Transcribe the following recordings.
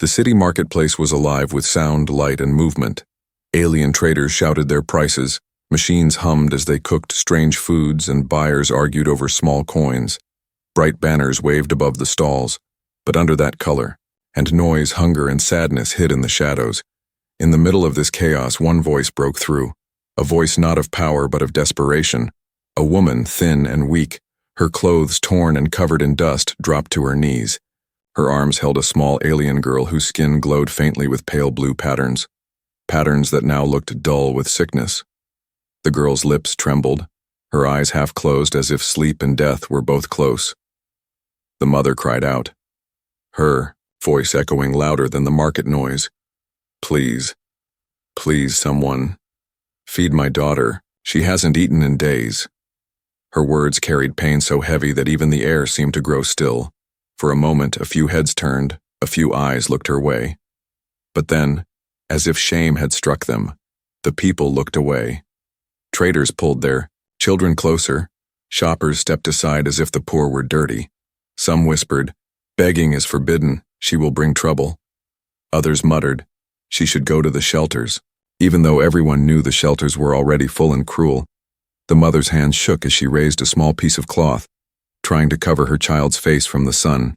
The city marketplace was alive with sound, light, and movement. Alien traders shouted their prices, machines hummed as they cooked strange foods, and buyers argued over small coins. Bright banners waved above the stalls, but under that color, and noise, hunger, and sadness hid in the shadows. In the middle of this chaos, one voice broke through, a voice not of power but of desperation. A woman, thin and weak, her clothes torn and covered in dust, dropped to her knees. Her arms held a small alien girl whose skin glowed faintly with pale blue patterns that now looked dull with sickness. The girl's lips trembled, her eyes half closed as if sleep and death were both close. The mother cried out, her voice echoing louder than the market noise. Please, please, someone, feed my daughter. She hasn't eaten in days. Her words carried pain so heavy that even the air seemed to grow still. For a moment, a few heads turned, a few eyes looked her way. But then, as if shame had struck them, the people looked away. Traders pulled their children closer. Shoppers stepped aside as if the poor were dirty. Some whispered, "Begging is forbidden, she will bring trouble." Others muttered, "She should go to the shelters," even though everyone knew the shelters were already full and cruel. The mother's hand shook as she raised a small piece of cloth, trying to cover her child's face from the sun.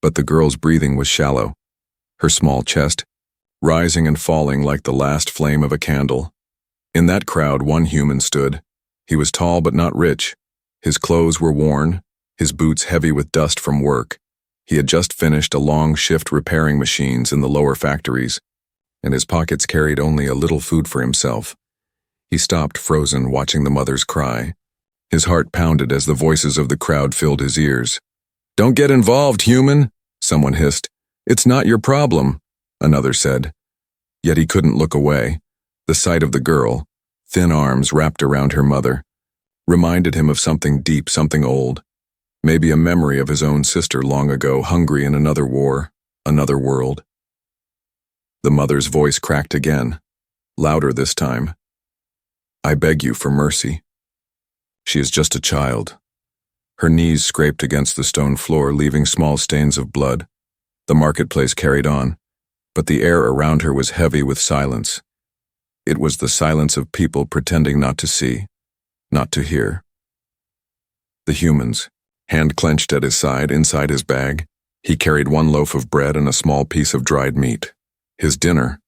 But the girl's breathing was shallow, her small chest rising and falling like the last flame of a candle. In that crowd, one human stood. He was tall but not rich. His clothes were worn, his boots heavy with dust from work. He had just finished a long shift repairing machines in the lower factories, and his pockets carried only a little food for himself. He stopped, frozen, watching the mother's cry. His heart pounded as the voices of the crowd filled his ears. "Don't get involved, human," someone hissed. "It's not your problem," another said. Yet he couldn't look away. The sight of the girl, thin arms wrapped around her mother, reminded him of something deep, something old. Maybe a memory of his own sister long ago, hungry in another war, another world. The mother's voice cracked again, louder this time. "I beg you for mercy. She is just a child." Her knees scraped against the stone floor, leaving small stains of blood. The marketplace carried on, but the air around her was heavy with silence. It was the silence of people pretending not to see, not to hear. The humans, hand clenched at his side inside his bag, he carried one loaf of bread and a small piece of dried meat. His dinner.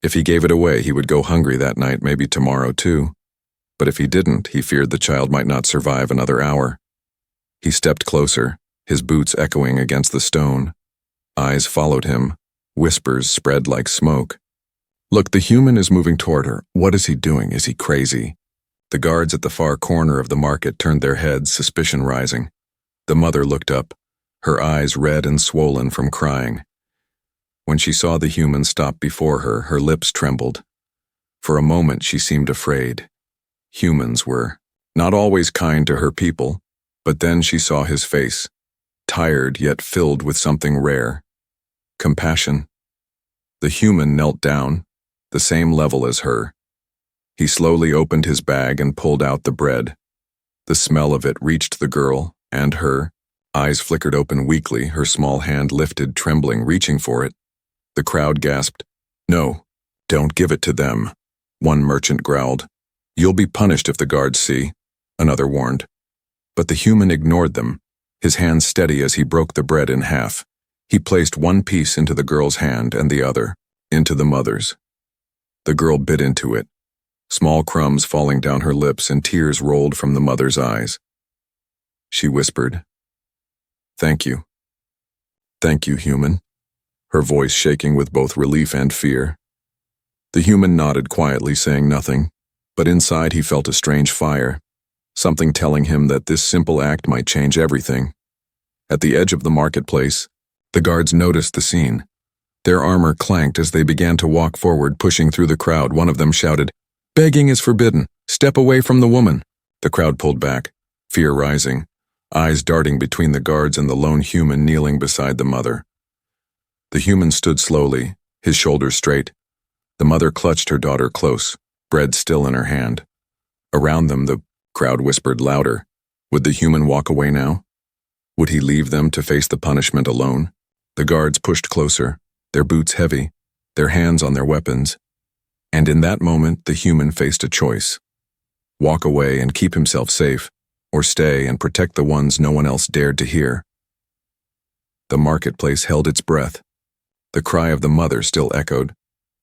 If he gave it away, he would go hungry that night, maybe tomorrow too. But if he didn't, he feared the child might not survive another hour. He stepped closer, his boots echoing against the stone. Eyes followed him, whispers spread like smoke. "Look, the human is moving toward her. What is he doing? Is he crazy?" The guards at the far corner of the market turned their heads, suspicion rising. The mother looked up, her eyes red and swollen from crying. When she saw the human stop before her, her lips trembled. For a moment she seemed afraid. Humans were not always kind to her people, but then she saw his face, tired yet filled with something rare. Compassion. The human knelt down, the same level as her. He slowly opened his bag and pulled out the bread. The smell of it reached the girl and her. Eyes flickered open weakly, her small hand lifted, trembling, reaching for it. The crowd gasped. "No, don't give it to them," one merchant growled. "You'll be punished if the guards see," another warned. But the human ignored them, his hand steady as he broke the bread in half. He placed one piece into the girl's hand and the other into the mother's. The girl bit into it, small crumbs falling down her lips, and tears rolled from the mother's eyes. She whispered, "Thank you. Thank you, human," her voice shaking with both relief and fear. The human nodded quietly, saying nothing, but inside he felt a strange fire, something telling him that this simple act might change everything. At the edge of the marketplace, the guards noticed the scene. Their armor clanked as they began to walk forward, pushing through the crowd. One of them shouted, "Begging is forbidden. Step away from the woman." The crowd pulled back, fear rising, eyes darting between the guards and the lone human kneeling beside the mother. The human stood slowly, his shoulders straight. The mother clutched her daughter close, bread still in her hand. Around them, the crowd whispered louder. Would the human walk away now? Would he leave them to face the punishment alone? The guards pushed closer, their boots heavy, their hands on their weapons. And in that moment, the human faced a choice. Walk away and keep himself safe, or stay and protect the ones no one else dared to hear. The marketplace held its breath. The cry of the mother still echoed.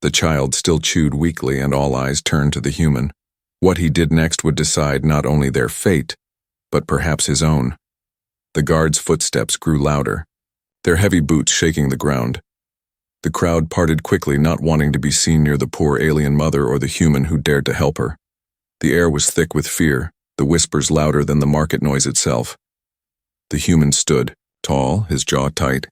The child still chewed weakly, and all eyes turned to the human. What he did next would decide not only their fate, but perhaps his own. The guards' footsteps grew louder, their heavy boots shaking the ground. The crowd parted quickly, not wanting to be seen near the poor alien mother or the human who dared to help her. The air was thick with fear, the whispers louder than the market noise itself. The human stood, tall, his jaw tight,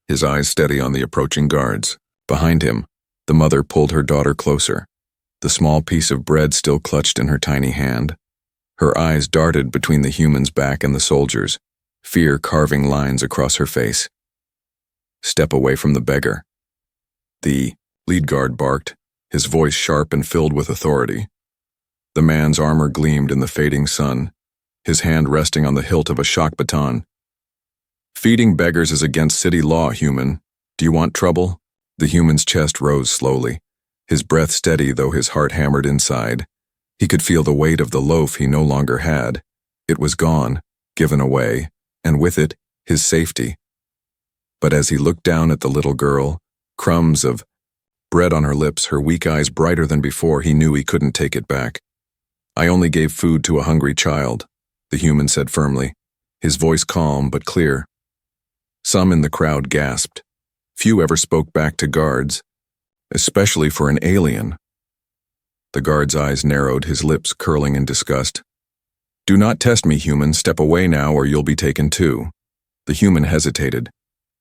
his eyes steady on the approaching guards. Behind him, the mother pulled her daughter closer, the small piece of bread still clutched in her tiny hand. Her eyes darted between the human's back and the soldiers, fear carving lines across her face. Step away from the beggar. The lead guard barked, his voice sharp and filled with authority. The man's armor gleamed in the fading sun, his hand resting on the hilt of a shock baton. Feeding beggars is against city law, human. Do you want trouble? The human's chest rose slowly, his breath steady though his heart hammered inside. He could feel the weight of the loaf he no longer had. It was gone, given away, and with it, his safety. But as he looked down at the little girl, crumbs of bread on her lips, her weak eyes brighter than before, he knew he couldn't take it back. I only gave food to a hungry child, the human said firmly, his voice calm but clear. Some in the crowd gasped. Few ever spoke back to guards, especially for an alien. The guard's eyes narrowed, his lips curling in disgust. Do not test me, human. Step away now or you'll be taken too. The human hesitated,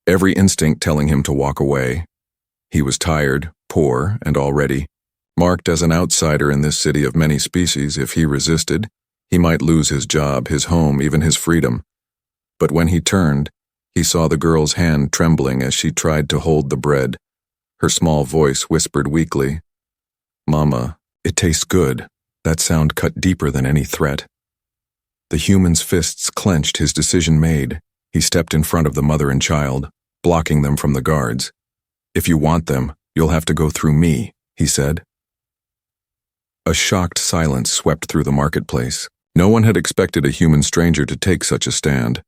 every instinct telling him to walk away. He was tired, poor, and already marked as an outsider in this city of many species. If he resisted, he might lose his job, his home, even his freedom. But when he turned, he saw the girl's hand trembling as she tried to hold the bread. Her small voice whispered weakly, "Mama, it tastes good." That sound cut deeper than any threat. The human's fists clenched, his decision made. He stepped in front of the mother and child, blocking them from the guards. "If you want them, you'll have to go through me," he said. A shocked silence swept through the marketplace. No one had expected a human stranger to take such a stand.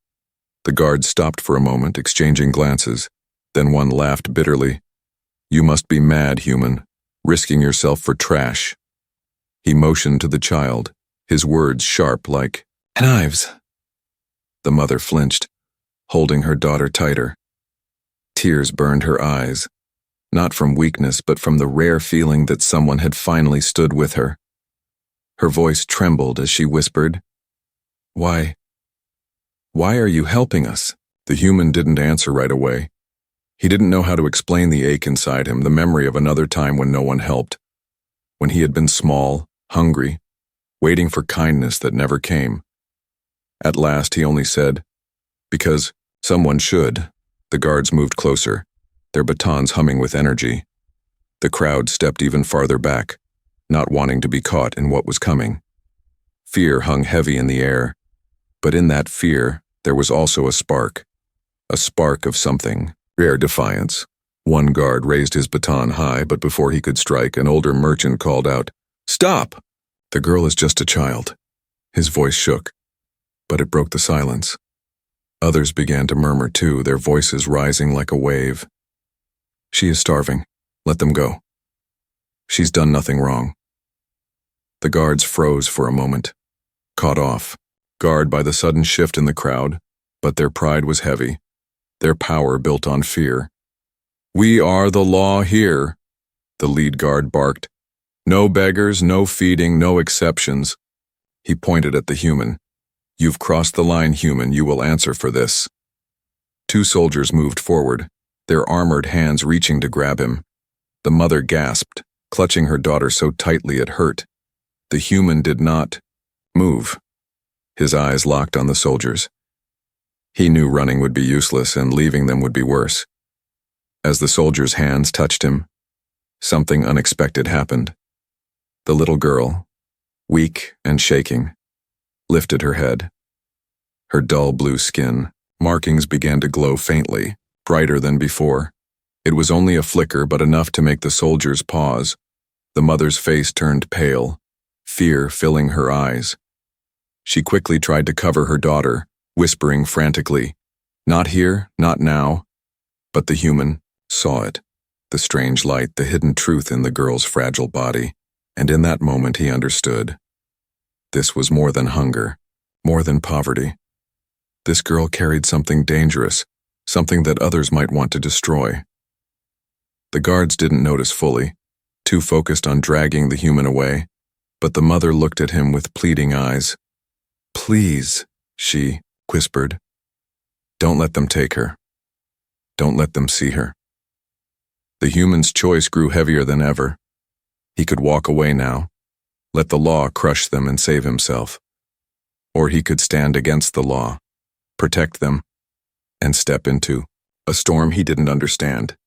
The guards stopped for a moment, exchanging glances. Then one laughed bitterly. "You must be mad, human, risking yourself for trash." He motioned to the child, his words sharp like knives. The mother flinched, holding her daughter tighter. Tears burned her eyes, not from weakness but from the rare feeling that someone had finally stood with her. Her voice trembled as she whispered, Why are you helping us?" The human didn't answer right away. He didn't know how to explain the ache inside him, the memory of another time when no one helped, when he had been small, hungry, waiting for kindness that never came. At last he only said, "Because someone should." The guards moved closer, their batons humming with energy. The crowd stepped even farther back, not wanting to be caught in what was coming. Fear hung heavy in the air, but in that fear there was also a spark of something, rare defiance. One guard raised his baton high, but before he could strike, an older merchant called out, "Stop! The girl is just a child." His voice shook, but it broke the silence. Others began to murmur too, their voices rising like a wave. "She is starving. Let them go. She's done nothing wrong." The guards froze for a moment, caught off guard by the sudden shift in the crowd, but their pride was heavy, their power built on fear. "We are the law here," the lead guard barked. "No beggars, no feeding, no exceptions." He pointed at the human. "You've crossed the line, human. You will answer for this." Two soldiers moved forward, their armored hands reaching to grab him. The mother gasped, clutching her daughter so tightly it hurt. The human did not move. His eyes locked on the soldiers. He knew running would be useless and leaving them would be worse. As the soldiers' hands touched him, something unexpected happened. The little girl, weak and shaking, lifted her head. Her dull blue skin, markings began to glow faintly, brighter than before. It was only a flicker, but enough to make the soldiers pause. The mother's face turned pale, fear filling her eyes. She quickly tried to cover her daughter, whispering frantically, "Not here, not now." But the human saw it, the strange light, the hidden truth in the girl's fragile body, and in that moment he understood. This was more than hunger, more than poverty. This girl carried something dangerous, something that others might want to destroy. The guards didn't notice fully, too focused on dragging the human away, but the mother looked at him with pleading eyes. "Please," she whispered. "Don't let them take her. Don't let them see her." The human's choice grew heavier than ever. He could walk away now, let the law crush them and save himself. Or he could stand against the law, protect them, and step into a storm he didn't understand.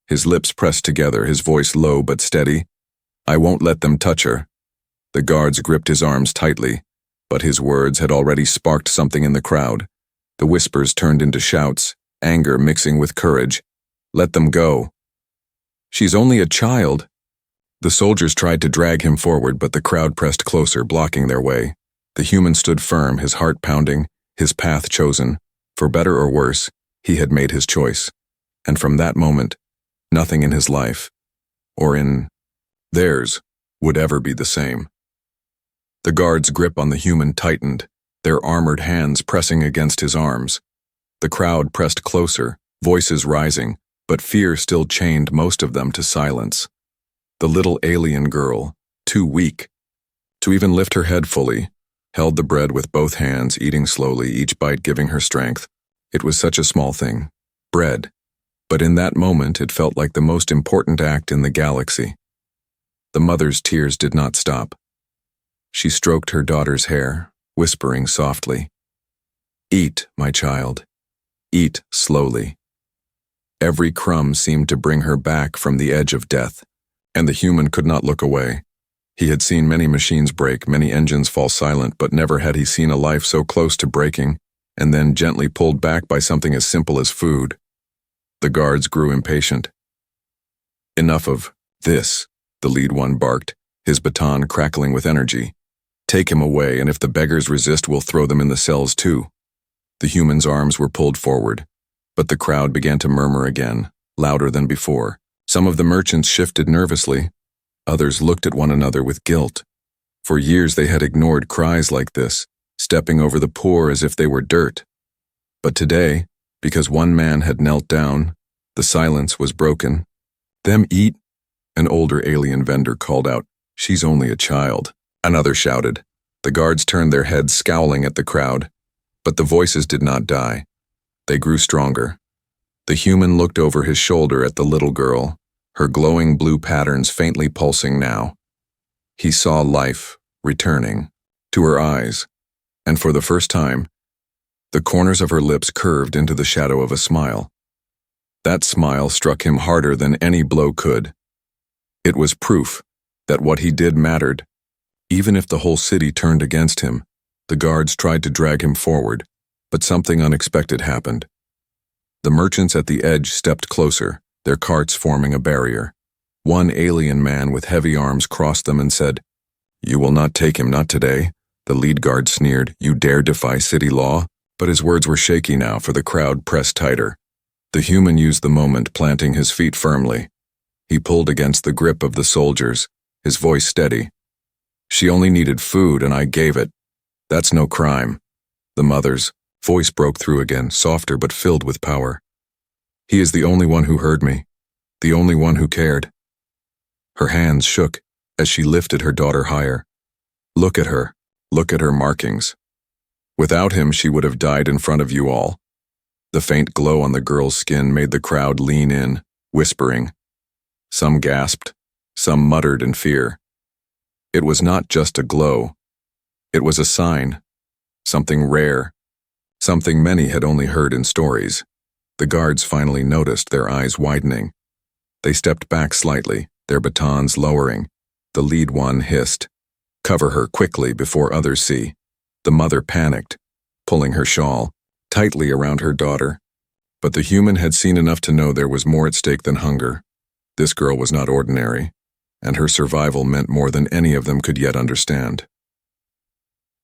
His lips pressed together, his voice low but steady. "I won't let them touch her." The guards gripped his arms tightly, but his words had already sparked something in the crowd. The whispers turned into shouts, anger mixing with courage. "Let them go. She's only a child." The soldiers tried to drag him forward, but the crowd pressed closer, blocking their way. The human stood firm, his heart pounding, his path chosen. For better or worse, he had made his choice. And from that moment, nothing in his life, or in theirs, would ever be the same. The guard's grip on the human tightened, their armored hands pressing against his arms. The crowd pressed closer, voices rising, but fear still chained most of them to silence. The little alien girl, too weak to even lift her head fully, held the bread with both hands, eating slowly, each bite giving her strength. It was such a small thing, bread, but in that moment it felt like the most important act in the galaxy. The mother's tears did not stop. She stroked her daughter's hair, whispering softly, "Eat, my child. Eat slowly." Every crumb seemed to bring her back from the edge of death, and the human could not look away. He had seen many machines break, many engines fall silent, but never had he seen a life so close to breaking, and then gently pulled back by something as simple as food. The guards grew impatient. "Enough of this," the lead one barked, his baton crackling with energy. "Take him away, and if the beggars resist, we'll throw them in the cells too." The human's arms were pulled forward, but the crowd began to murmur again, louder than before. Some of the merchants shifted nervously. Others looked at one another with guilt. For years they had ignored cries like this, stepping over the poor as if they were dirt. But today, because one man had knelt down, the silence was broken. "Them eat?" An older alien vendor called out, "She's only a child." Another shouted. The guards turned their heads, scowling at the crowd. But the voices did not die. They grew stronger. The human looked over his shoulder at the little girl, her glowing blue patterns faintly pulsing now. He saw life returning to her eyes, and for the first time, the corners of her lips curved into the shadow of a smile. That smile struck him harder than any blow could. It was proof that what he did mattered. Even if the whole city turned against him, the guards tried to drag him forward, but something unexpected happened. The merchants at the edge stepped closer, their carts forming a barrier. One alien man with heavy arms crossed them and said, "You will not take him, not today." The lead guard sneered, "You dare defy city law?" But his words were shaky now, for the crowd pressed tighter. The human used the moment, planting his feet firmly. He pulled against the grip of the soldiers, his voice steady. "She only needed food, and I gave it. That's no crime." The mother's voice broke through again, softer but filled with power. "He is the only one who heard me, the only one who cared." Her hands shook as she lifted her daughter higher. Look at her markings. Without him, she would have died in front of you all." The faint glow on the girl's skin made the crowd lean in, whispering. Some gasped, some muttered in fear. It was not just a glow. It was a sign, something rare, something many had only heard in stories. The guards finally noticed, their eyes widening. They stepped back slightly, their batons lowering. The lead one hissed, "Cover her quickly before others see." The mother panicked, pulling her shawl tightly around her daughter. But the human had seen enough to know there was more at stake than hunger. This girl was not ordinary, and her survival meant more than any of them could yet understand.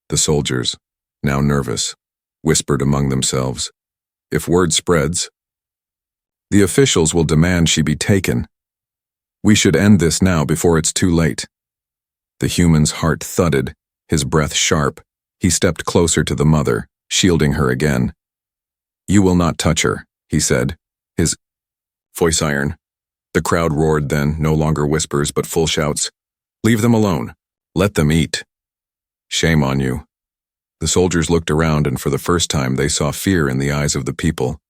The soldiers, now nervous, whispered among themselves, "If word spreads, the officials will demand she be taken. We should end this now before it's too late." The human's heart thudded, his breath sharp. He stepped closer to the mother, shielding her again. "You will not touch her," he said, his voice iron. The crowd roared then, no longer whispers but full shouts. "Leave them alone. Let them eat." "Shame on you." The soldiers looked around, and for the first time they saw fear in the eyes of the people.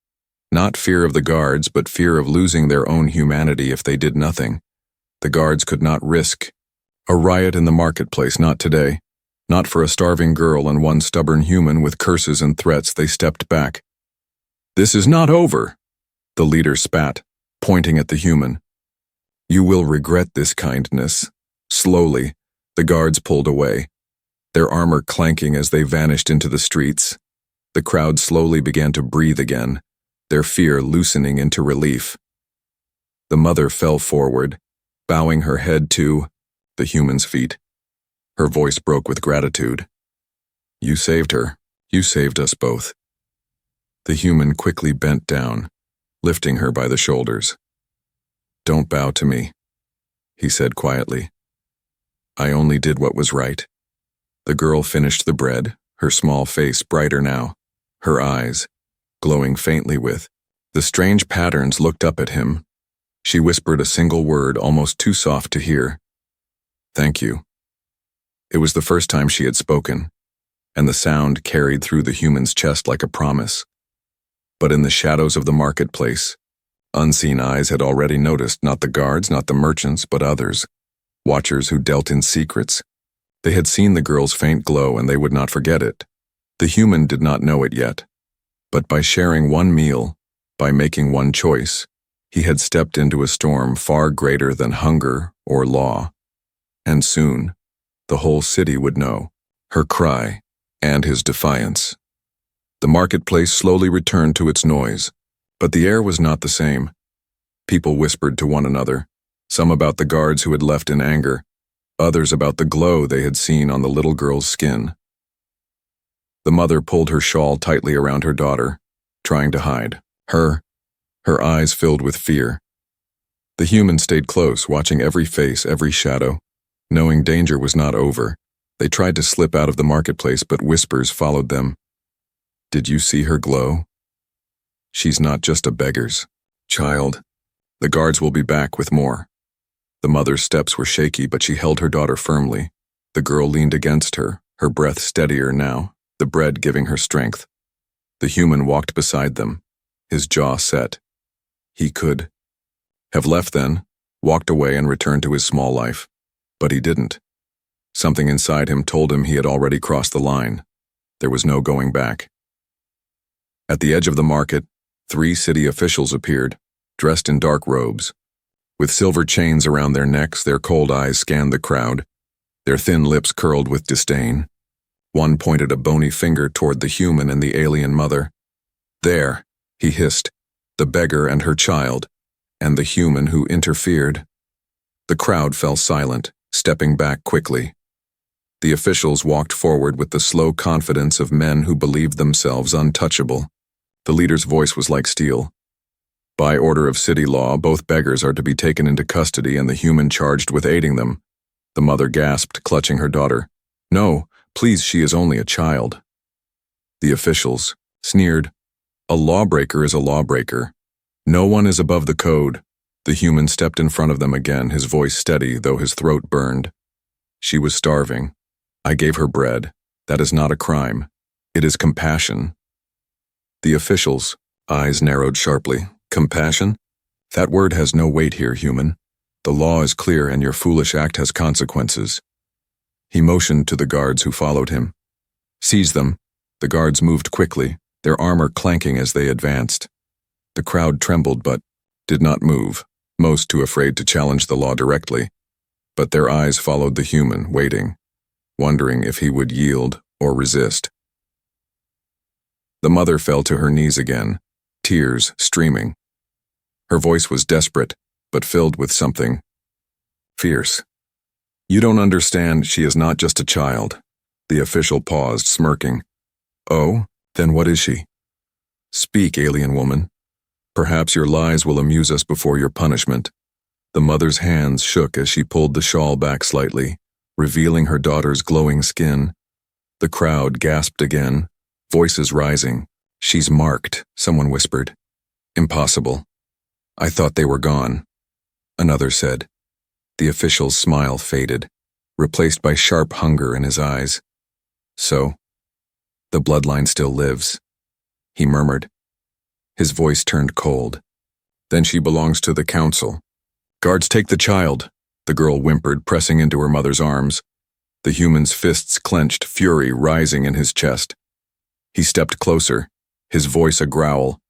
Not fear of the guards, but fear of losing their own humanity if they did nothing. The guards could not risk a riot in the marketplace, not today. Not for a starving girl and one stubborn human. With curses and threats, they stepped back. "This is not over," the leader spat, pointing at the human. "You will regret this kindness." Slowly, the guards pulled away, their armor clanking as they vanished into the streets. The crowd slowly began to breathe again, their fear loosening into relief. The mother fell forward, bowing her head to the human's feet. Her voice broke with gratitude. "You saved her. You saved us both." The human quickly bent down, lifting her by the shoulders. "Don't bow to me," he said quietly. "I only did what was right." The girl finished the bread, her small face brighter now, her eyes glowing faintly with the strange patterns. Looked up at him. She whispered a single word, almost too soft to hear. "Thank you." It was the first time she had spoken, and the sound carried through the human's chest like a promise. But in the shadows of the marketplace, unseen eyes had already noticed not the guards, not the merchants, but others, watchers who dealt in secrets. They had seen the girl's faint glow, and they would not forget it. The human did not know it yet, but by sharing one meal, by making one choice, he had stepped into a storm far greater than hunger or law. And soon, the whole city would know her cry and his defiance. The marketplace slowly returned to its noise, but the air was not the same. People whispered to one another, some about the guards who had left in anger, others about the glow they had seen on the little girl's skin. The mother pulled her shawl tightly around her daughter, trying to hide her eyes filled with fear. The human stayed close, watching every face, every shadow. Knowing danger was not over, they tried to slip out of the marketplace, but whispers followed them. "Did you see her glow? She's not just a beggar's child. The guards will be back with more." The mother's steps were shaky, but she held her daughter firmly. The girl leaned against her, her breath steadier now, the bread giving her strength. The human walked beside them, his jaw set. He could have left then, walked away and returned to his small life. But he didn't. Something inside him told him he had already crossed the line. There was no going back. At the edge of the market, 3 city officials appeared, dressed in dark robes. With silver chains around their necks, their cold eyes scanned the crowd, their thin lips curled with disdain. One pointed a bony finger toward the human and the alien mother. "There," he hissed, "the beggar and her child, and the human who interfered." The crowd fell silent, stepping back quickly. The officials walked forward with the slow confidence of men who believed themselves untouchable. The leader's voice was like steel. "By order of city law, both beggars are to be taken into custody and the human charged with aiding them." The mother gasped, clutching her daughter. "No, please, she is only a child." The officials sneered. "A lawbreaker is a lawbreaker. No one is above the code." The human stepped in front of them again, his voice steady, though his throat burned. "She was starving. I gave her bread. That is not a crime. It is compassion." The officials' eyes narrowed sharply. "Compassion? That word has no weight here, human. The law is clear and your foolish act has consequences." He motioned to the guards who followed him. "Seize them." The guards moved quickly, their armor clanking as they advanced. The crowd trembled but did not move, most too afraid to challenge the law directly. But their eyes followed the human, waiting, wondering if he would yield or resist. The mother fell to her knees again, tears streaming. Her voice was desperate, but filled with something fierce. "You don't understand, she is not just a child." The official paused, smirking. "Oh, then what is she?" "Speak, alien woman. Perhaps your lies will amuse us before your punishment." The mother's hands shook as she pulled the shawl back slightly, revealing her daughter's glowing skin. The crowd gasped again, voices rising. "She's marked," someone whispered. "Impossible. I thought they were gone," another said. The official's smile faded, replaced by sharp hunger in his eyes. "So, the bloodline still lives," he murmured. His voice turned cold. "Then she belongs to the council." "Guards, take the child," the girl whimpered, pressing into her mother's arms. The human's fists clenched, fury rising in his chest. He stepped closer, his voice a growl.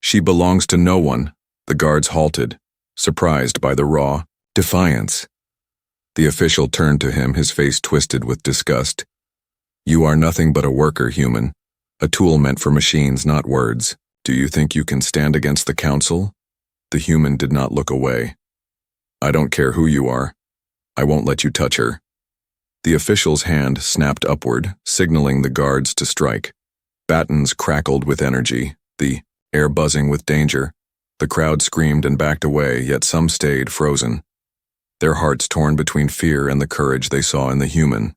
"She belongs to no one." The guards halted, surprised by the raw defiance. The official turned to him, his face twisted with disgust. "You are nothing but a worker, human. A tool meant for machines, not words. Do you think you can stand against the council?" The human did not look away. "I don't care who you are. I won't let you touch her." The official's hand snapped upward, signaling the guards to strike. Batons crackled with energy, the air buzzing with danger. The crowd screamed and backed away, yet some stayed frozen, their hearts torn between fear and the courage they saw in the human.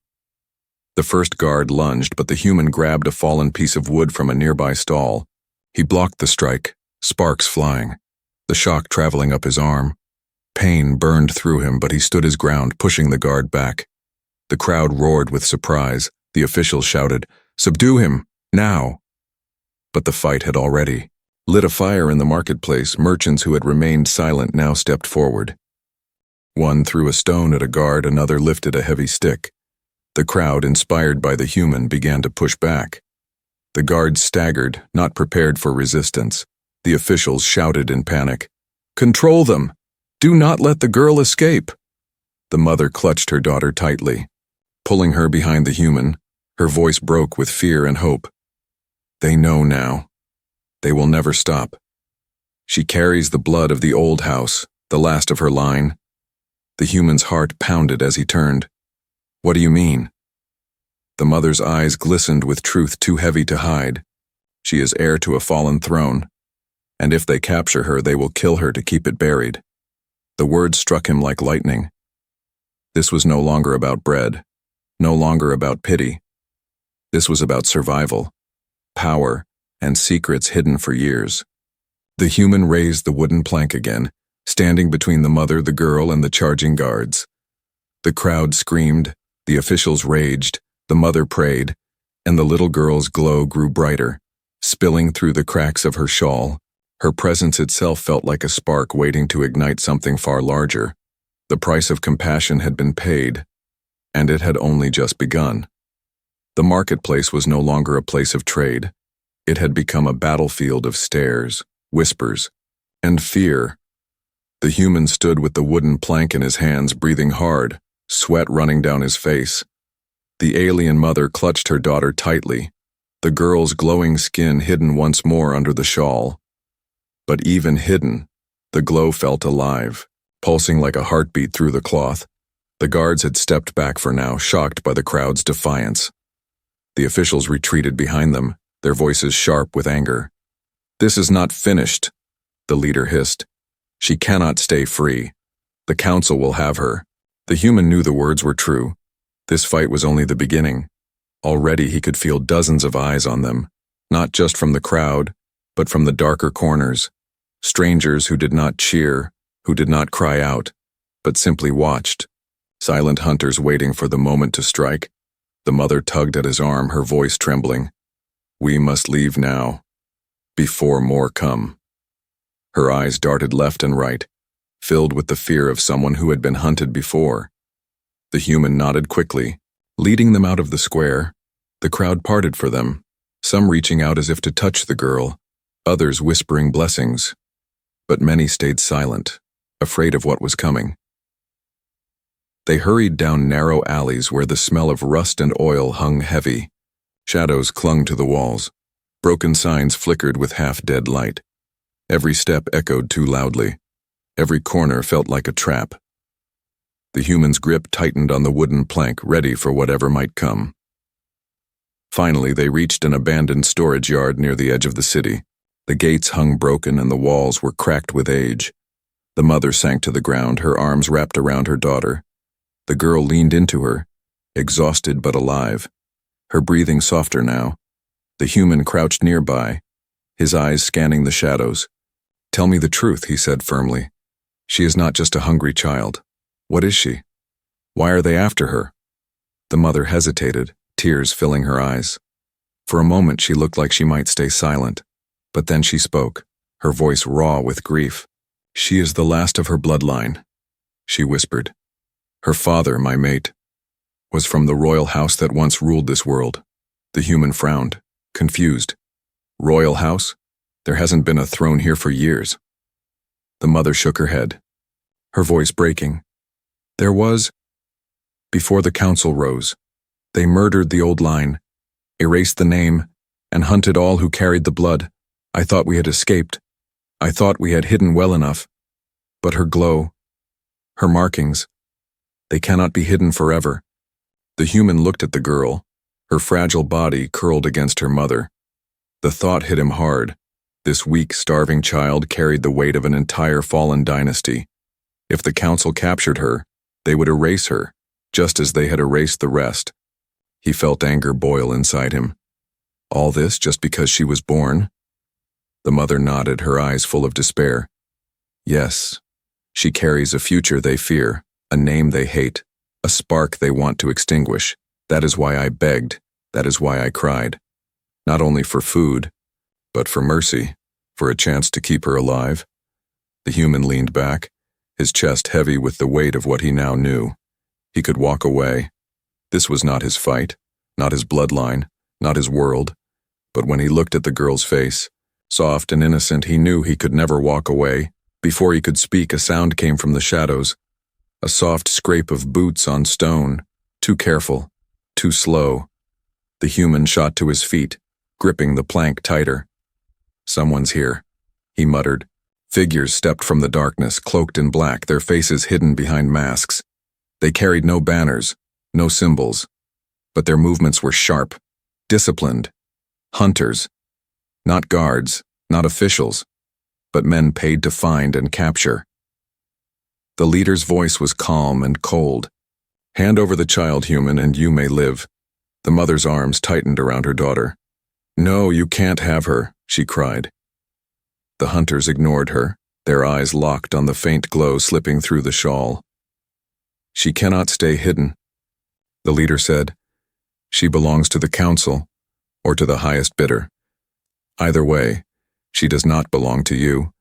The first guard lunged, but the human grabbed a fallen piece of wood from a nearby stall. He blocked the strike, sparks flying, the shock traveling up his arm. Pain burned through him, but he stood his ground, pushing the guard back. The crowd roared with surprise. The official shouted, "Subdue him, now!" But the fight had already lit a fire in the marketplace. Merchants who had remained silent now stepped forward. One threw a stone at a guard, another lifted a heavy stick. The crowd, inspired by the human, began to push back. The guards staggered, not prepared for resistance. The officials shouted in panic, "Control them! Do not let the girl escape!" The mother clutched her daughter tightly, pulling her behind the human. Her voice broke with fear and hope. "They know now. They will never stop. She carries the blood of the old house, the last of her line." The human's heart pounded as he turned. "What do you mean?" The mother's eyes glistened with truth too heavy to hide. "She is heir to a fallen throne, and if they capture her, they will kill her to keep it buried." The words struck him like lightning. This was no longer about bread, no longer about pity. This was about survival, power, and secrets hidden for years. The human raised the wooden plank again, standing between the mother, the girl, and the charging guards. The crowd screamed, the officials raged, the mother prayed, and the little girl's glow grew brighter, spilling through the cracks of her shawl. Her presence itself felt like a spark waiting to ignite something far larger. The price of compassion had been paid, and it had only just begun. The marketplace was no longer a place of trade. It had become a battlefield of stares, whispers, and fear. The human stood with the wooden plank in his hands, breathing hard, sweat running down his face. The alien mother clutched her daughter tightly, the girl's glowing skin hidden once more under the shawl. But even hidden, the glow felt alive, pulsing like a heartbeat through the cloth. The guards had stepped back for now, shocked by the crowd's defiance. The officials retreated behind them, their voices sharp with anger. "This is not finished," the leader hissed. "She cannot stay free. The council will have her." The human knew the words were true. This fight was only the beginning. Already he could feel dozens of eyes on them, not just from the crowd, but from the darker corners. Strangers who did not cheer, who did not cry out, but simply watched. Silent hunters waiting for the moment to strike. The mother tugged at his arm, her voice trembling. "We must leave now, before more come." Her eyes darted left and right, filled with the fear of someone who had been hunted before. The human nodded quickly, leading them out of the square. The crowd parted for them, some reaching out as if to touch the girl, others whispering blessings. But many stayed silent, afraid of what was coming. They hurried down narrow alleys where the smell of rust and oil hung heavy. Shadows clung to the walls, Broken signs flickered with half-dead light. Every step echoed too loudly. Every corner felt like a trap. The human's grip tightened on the wooden plank, ready for whatever might come. Finally, they reached an abandoned storage yard near the edge of the city. The gates hung broken and the walls were cracked with age. The mother sank to the ground, her arms wrapped around her daughter. The girl leaned into her, exhausted but alive, her breathing softer now. The human crouched nearby, his eyes scanning the shadows. "Tell me the truth," he said firmly. "She is not just a hungry child. What is she? Why are they after her?" The mother hesitated, tears filling her eyes. For a moment she looked like she might stay silent, but then she spoke, her voice raw with grief. "She is the last of her bloodline," she whispered. "Her father, my mate, was from the royal house that once ruled this world." The human frowned, confused. "Royal house? There hasn't been a throne here for years." The mother shook her head, her voice breaking. "There was, before the council rose. They murdered the old line, erased the name, and hunted all who carried the blood. I thought we had escaped. I thought we had hidden well enough. But her glow, her markings, they cannot be hidden forever." The human looked at the girl, her fragile body curled against her mother. The thought hit him hard. This weak, starving child carried the weight of an entire fallen dynasty. If the council captured her, they would erase her, just as they had erased the rest. He felt anger boil inside him. All this just because she was born? The mother nodded, her eyes full of despair. "Yes, she carries a future they fear, a name they hate, a spark they want to extinguish. That is why I begged, that is why I cried. Not only for food, but for mercy, for a chance to keep her alive." The human leaned back, his chest heavy with the weight of what he now knew. He could walk away. This was not his fight, not his bloodline, not his world. But when he looked at the girl's face, soft and innocent, he knew he could never walk away. Before he could speak, a sound came from the shadows. A soft scrape of boots on stone, too careful, too slow. The human shot to his feet, gripping the plank tighter. "Someone's here," he muttered. Figures stepped from the darkness, cloaked in black, their faces hidden behind masks. They carried no banners, no symbols, but their movements were sharp, disciplined. Hunters, not guards, not officials, but men paid to find and capture. The leader's voice was calm and cold. "Hand over the child, human, and you may live." The mother's arms tightened around her daughter. "No, you can't have her," she cried. The hunters ignored her, their eyes locked on the faint glow slipping through the shawl. "She cannot stay hidden," the leader said. "She belongs to the council, or to the highest bidder. Either way, she does not belong to you."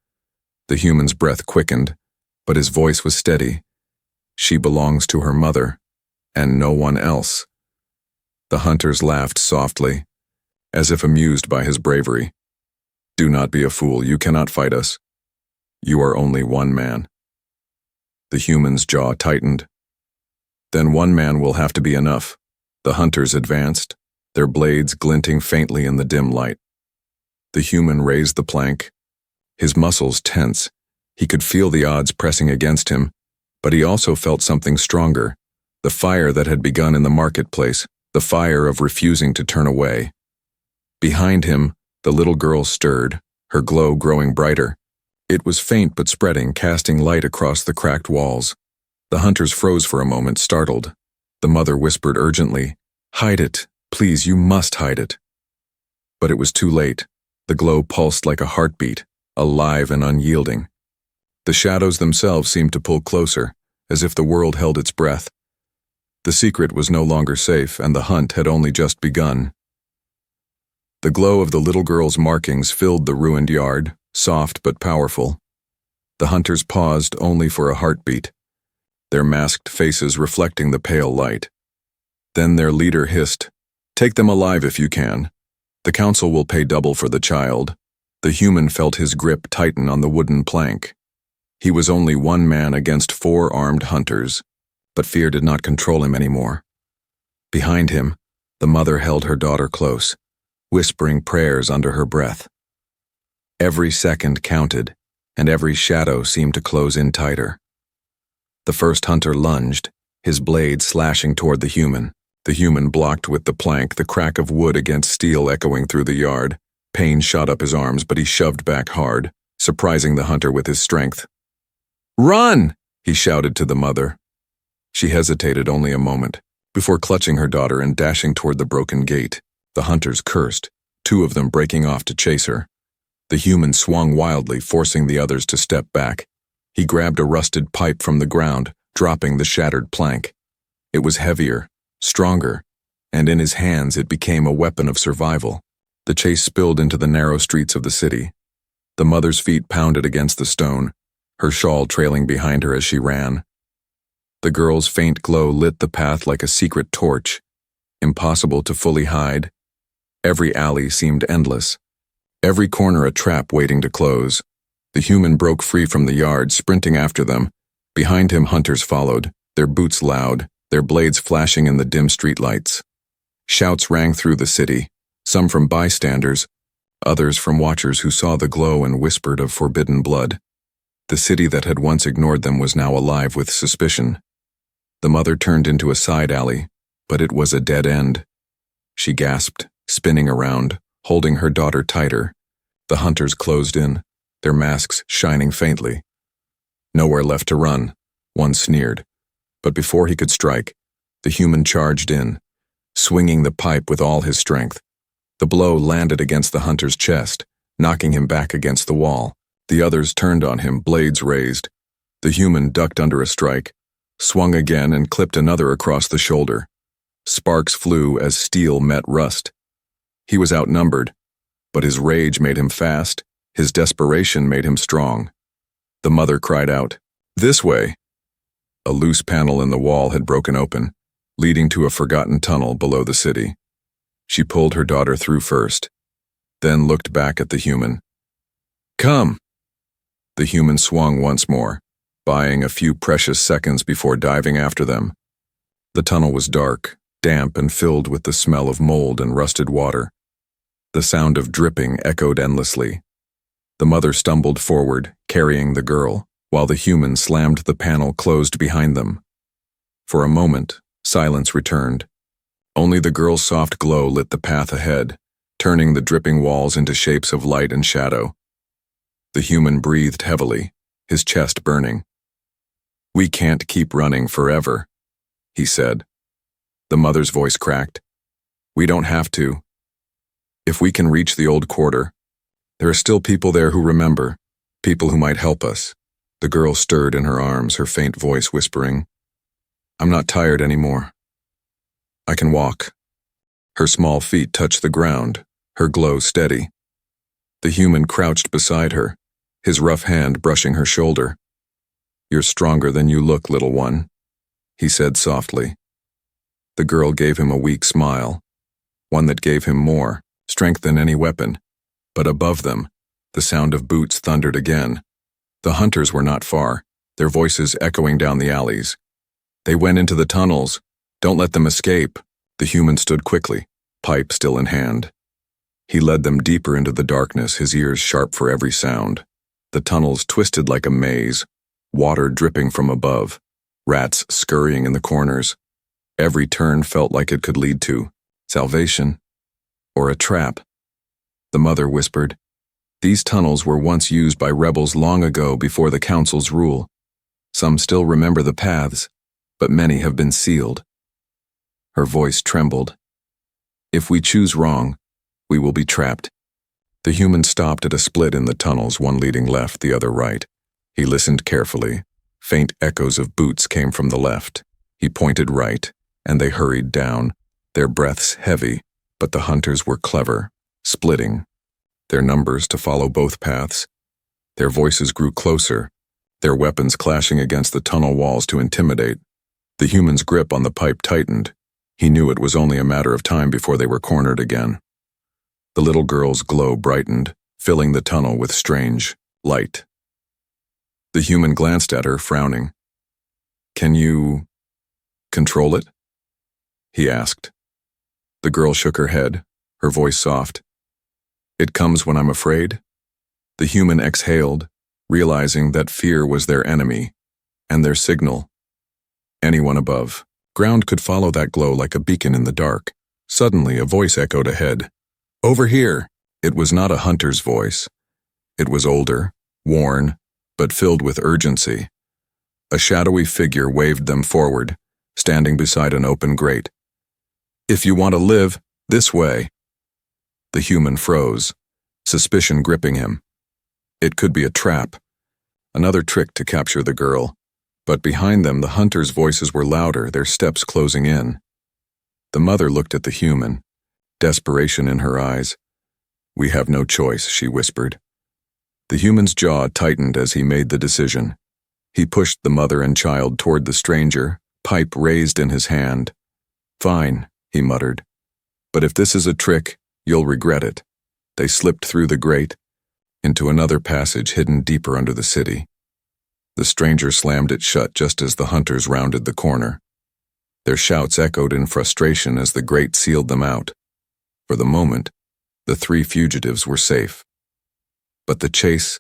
The human's breath quickened, but his voice was steady. "She belongs to her mother, and no one else." The hunters laughed softly, as if amused by his bravery. "Do not be a fool, you cannot fight us. You are only one man." The human's jaw tightened. "Then one man will have to be enough." The hunters advanced, their blades glinting faintly in the dim light. The human raised the plank, his muscles tense. He could feel the odds pressing against him, but he also felt something stronger, the fire that had begun in the marketplace, the fire of refusing to turn away. Behind him, the little girl stirred, her glow growing brighter. It was faint but spreading, casting light across the cracked walls. The hunters froze for a moment, startled. The mother whispered urgently, "Hide it, please, you must hide it." But it was too late. The glow pulsed like a heartbeat, alive and unyielding. The shadows themselves seemed to pull closer, as if the world held its breath. The secret was no longer safe, and the hunt had only just begun. The glow of the little girl's markings filled the ruined yard, soft but powerful. The hunters paused only for a heartbeat, their masked faces reflecting the pale light. Then their leader hissed, "Take them alive if you can. The council will pay double for the child." The human felt his grip tighten on the wooden plank. He was only one man against 4 armed hunters, but fear did not control him anymore. Behind him, the mother held her daughter close, whispering prayers under her breath. Every second counted, and every shadow seemed to close in tighter. The first hunter lunged, his blade slashing toward the human. The human blocked with the plank, the crack of wood against steel echoing through the yard. Pain shot up his arms, but he shoved back hard, surprising the hunter with his strength. "Run!" he shouted to the mother. She hesitated only a moment, before clutching her daughter and dashing toward the broken gate. The hunters cursed, two of them breaking off to chase her. The human swung wildly, forcing the others to step back. He grabbed a rusted pipe from the ground, dropping the shattered plank. It was heavier, stronger, and in his hands it became a weapon of survival. The chase spilled into the narrow streets of the city. The mother's feet pounded against the stone, her shawl trailing behind her as she ran. The girl's faint glow lit the path like a secret torch, impossible to fully hide. Every alley seemed endless, every corner a trap waiting to close. The human broke free from the yard, sprinting after them. Behind him, hunters followed, their boots loud, their blades flashing in the dim streetlights. Shouts rang through the city, some from bystanders, others from watchers who saw the glow and whispered of forbidden blood. The city that had once ignored them was now alive with suspicion. The mother turned into a side alley, but it was a dead end. She gasped, spinning around, holding her daughter tighter. The hunters closed in, their masks shining faintly. Nowhere left to run, one sneered. But before he could strike, the human charged in, swinging the pipe with all his strength. The blow landed against the hunter's chest, knocking him back against the wall. The others turned on him, blades raised. The human ducked under a strike, swung again and clipped another across the shoulder. Sparks flew as steel met rust. He was outnumbered, but his rage made him fast, his desperation made him strong. The mother cried out, "This way!" A loose panel in the wall had broken open, leading to a forgotten tunnel below the city. She pulled her daughter through first, then looked back at the human. "Come!" The human swung once more, buying a few precious seconds before diving after them. The tunnel was dark, damp, and filled with the smell of mold and rusted water. The sound of dripping echoed endlessly. The mother stumbled forward, carrying the girl, while the human slammed the panel closed behind them. For a moment, silence returned. Only the girl's soft glow lit the path ahead, turning the dripping walls into shapes of light and shadow. The human breathed heavily, his chest burning. "We can't keep running forever," he said. The mother's voice cracked. "We don't have to. If we can reach the old quarter, there are still people there who remember, people who might help us." The girl stirred in her arms, her faint voice whispering, "I'm not tired anymore. I can walk." Her small feet touched the ground, her glow steady. The human crouched beside her, his rough hand brushing her shoulder. "You're stronger than you look, little one," he said softly. The girl gave him a weak smile, one that gave him more strength than any weapon. But above them, the sound of boots thundered again. The hunters were not far, their voices echoing down the alleys. "They went into the tunnels. Don't let them escape." The human stood quickly, pipe still in hand. He led them deeper into the darkness, his ears sharp for every sound. The tunnels twisted like a maze, water dripping from above, rats scurrying in the corners. Every turn felt like it could lead to salvation or a trap. The mother whispered, "These tunnels were once used by rebels long ago before the council's rule. Some still remember the paths, but many have been sealed." Her voice trembled. "If we choose wrong, we will be trapped." The human stopped at a split in the tunnels, one leading left, the other right. He listened carefully. Faint echoes of boots came from the left. He pointed right, and they hurried down, their breaths heavy, but the hunters were clever, splitting their numbers to follow both paths. Their voices grew closer, their weapons clashing against the tunnel walls to intimidate. The human's grip on the pipe tightened. He knew it was only a matter of time before they were cornered again. The little girl's glow brightened, filling the tunnel with strange light. The human glanced at her, frowning. "Can you control it?" he asked. The girl shook her head, her voice soft. It comes when I'm afraid? The human exhaled, realizing that fear was their enemy, and their signal. Anyone above ground could follow that glow like a beacon in the dark. Suddenly, a voice echoed ahead. Over here! It was not a hunter's voice. It was older, worn, but filled with urgency. A shadowy figure waved them forward, standing beside an open grate. If you want to live, this way. The human froze, suspicion gripping him. It could be a trap, another trick to capture the girl. But behind them, the hunters' voices were louder, their steps closing in. The mother looked at the human, desperation in her eyes. We have no choice, she whispered. The human's jaw tightened as he made the decision. He pushed the mother and child toward the stranger, pipe raised in his hand. Fine, he muttered. But if this is a trick, you'll regret it. They slipped through the grate, into another passage hidden deeper under the city. The stranger slammed it shut just as the hunters rounded the corner. Their shouts echoed in frustration as the grate sealed them out. For the moment, the three fugitives were safe. But the chase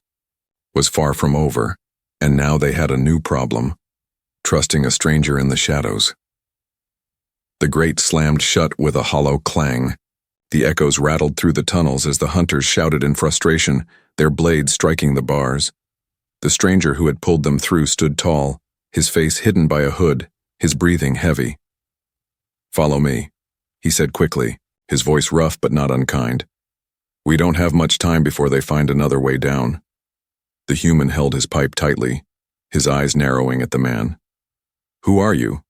was far from over, and now they had a new problem, trusting a stranger in the shadows. The grate slammed shut with a hollow clang. The echoes rattled through the tunnels as the hunters shouted in frustration, their blades striking the bars. The stranger who had pulled them through stood tall, his face hidden by a hood, his breathing heavy. Follow me, he said quickly, his voice rough but not unkind. We don't have much time before they find another way down. The human held his pipe tightly, his eyes narrowing at the man. Who are you?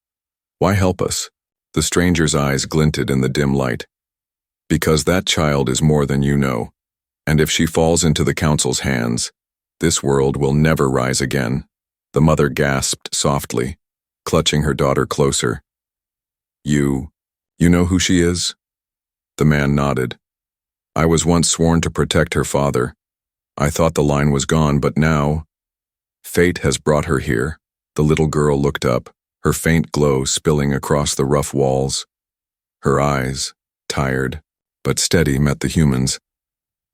Why help us? The stranger's eyes glinted in the dim light. Because that child is more than you know, and if she falls into the council's hands, this world will never rise again. The mother gasped softly, clutching her daughter closer. You know who she is? The man nodded. I was once sworn to protect her father. I thought the line was gone, but now, fate has brought her here. The little girl looked up, her faint glow spilling across the rough walls. Her eyes, tired but steady, met the human's.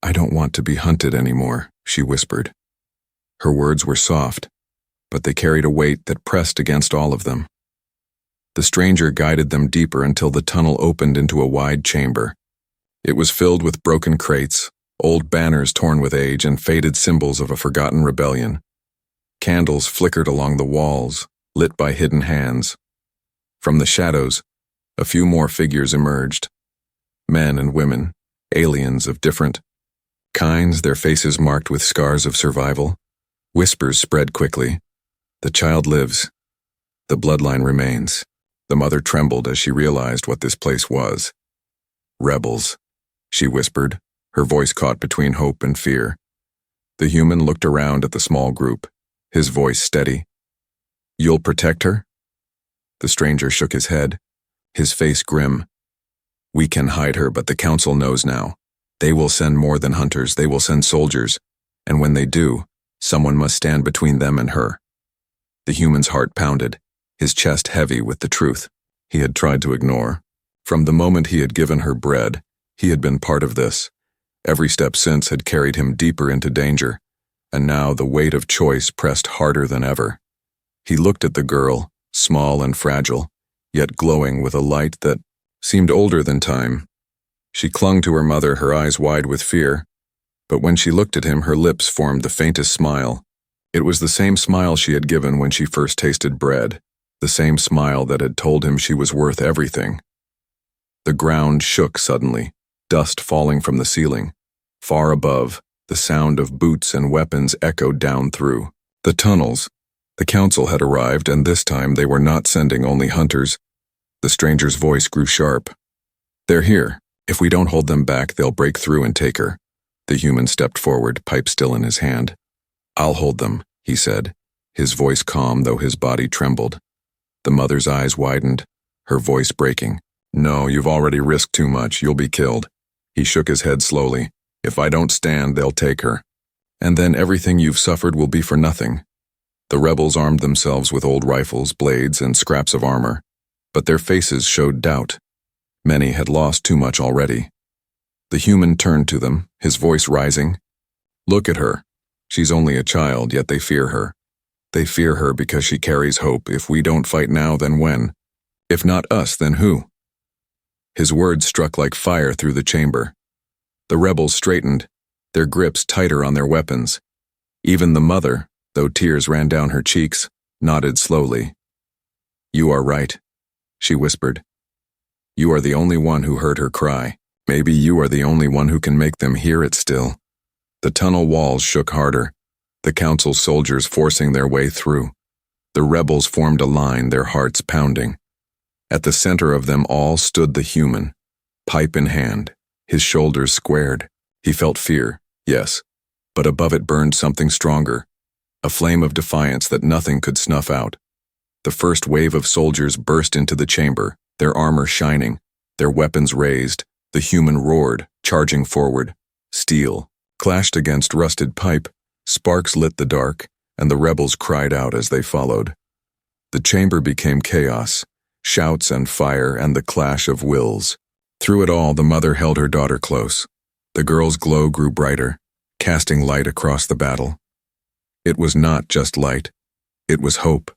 I don't want to be hunted anymore, she whispered. Her words were soft, but they carried a weight that pressed against all of them. The stranger guided them deeper until the tunnel opened into a wide chamber. It was filled with broken crates, old banners torn with age, and faded symbols of a forgotten rebellion. Candles flickered along the walls, lit by hidden hands. From the shadows, a few more figures emerged. Men and women, aliens of different kinds, their faces marked with scars of survival. Whispers spread quickly. The child lives. The bloodline remains. The mother trembled as she realized what this place was. Rebels, she whispered, her voice caught between hope and fear. The human looked around at the small group, his voice steady. You'll protect her? The stranger shook his head, his face grim. We can hide her, but the council knows now. They will send more than hunters, they will send soldiers, and when they do, someone must stand between them and her. The human's heart pounded, his chest heavy with the truth he had tried to ignore. From the moment he had given her bread, he had been part of this. Every step since had carried him deeper into danger, and now the weight of choice pressed harder than ever. He looked at the girl, small and fragile, yet glowing with a light that seemed older than time. She clung to her mother, her eyes wide with fear, but when she looked at him, her lips formed the faintest smile. It was the same smile she had given when she first tasted bread, the same smile that had told him she was worth everything. The ground shook suddenly, dust falling from the ceiling. Far above, the sound of boots and weapons echoed down through the tunnels. The council had arrived, and this time they were not sending only hunters. The stranger's voice grew sharp. They're here. If we don't hold them back, they'll break through and take her. The human stepped forward, pipe still in his hand. I'll hold them, he said, his voice calm though his body trembled. The mother's eyes widened, her voice breaking. No, you've already risked too much. You'll be killed. He shook his head slowly. If I don't stand, they'll take her. And then everything you've suffered will be for nothing. The rebels armed themselves with old rifles, blades, and scraps of armor, but their faces showed doubt. Many had lost too much already. The human turned to them, his voice rising. Look at her. She's only a child, yet they fear her. They fear her because she carries hope. If we don't fight now, then when? If not us, then who? His words struck like fire through the chamber. The rebels straightened, their grips tighter on their weapons. Even the mother, though tears ran down her cheeks, nodded slowly. You are right, she whispered. You are the only one who heard her cry. Maybe you are the only one who can make them hear it still. The tunnel walls shook harder, the council soldiers forcing their way through. The rebels formed a line, their hearts pounding. At the center of them all stood the human, pipe in hand, his shoulders squared. He felt fear, yes, but above it burned something stronger, a flame of defiance that nothing could snuff out. The first wave of soldiers burst into the chamber, their armor shining, their weapons raised. The human roared, charging forward. Steel clashed against rusted pipe, sparks lit the dark, and the rebels cried out as they followed. The chamber became chaos, shouts and fire and the clash of wills. Through it all, the mother held her daughter close. The girl's glow grew brighter, casting light across the battle. It was not just light, it was hope,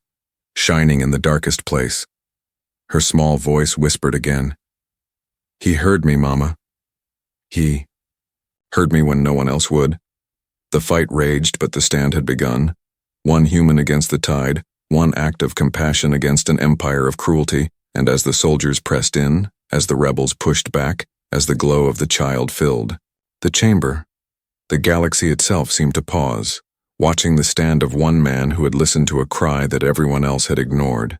shining in the darkest place. Her small voice whispered again. He heard me, Mama. He heard me when no one else would. The fight raged, but the stand had begun. One human against the tide, one act of compassion against an empire of cruelty, and as the soldiers pressed in, as the rebels pushed back, as the glow of the child filled the chamber, the galaxy itself seemed to pause, watching the stand of one man who had listened to a cry that everyone else had ignored.